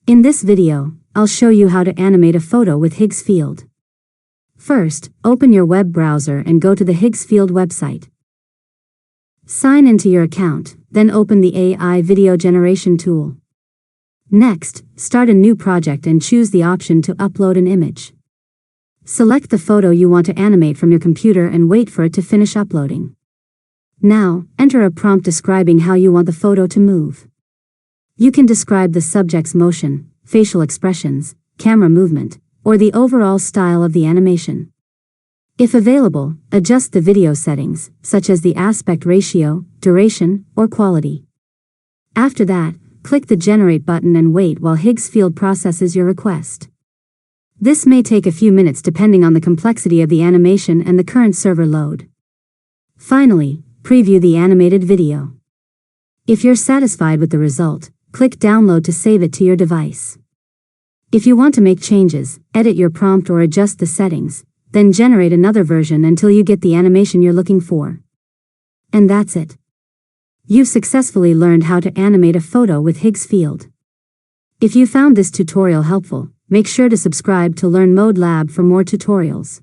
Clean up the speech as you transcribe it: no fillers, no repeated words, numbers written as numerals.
In this video, I'll show you how to animate a photo with Higgsfield. First, open your web browser and go to the Higgsfield website. Sign into your account, then open the AI video generation tool. Next, start a new project and choose the option to upload an image. Select the photo you want to animate from your computer and wait for it to finish uploading. Now, enter a prompt describing how you want the photo to move. You can describe the subject's motion, facial expressions, camera movement, or the overall style of the animation. If available, adjust the video settings, such as the aspect ratio, duration, or quality. After that, click the Generate button and wait while Higgsfield processes your request. This may take a few minutes depending on the complexity of the animation and the current server load. Finally, preview the animated video. If you're satisfied with the result, click Download to save it to your device. If you want to make changes, edit your prompt or adjust the settings, then generate another version until you get the animation you're looking for. And that's it. You've successfully learned how to animate a photo with Higgsfield. If you found this tutorial helpful, make sure to subscribe to Learn Mode Lab for more tutorials.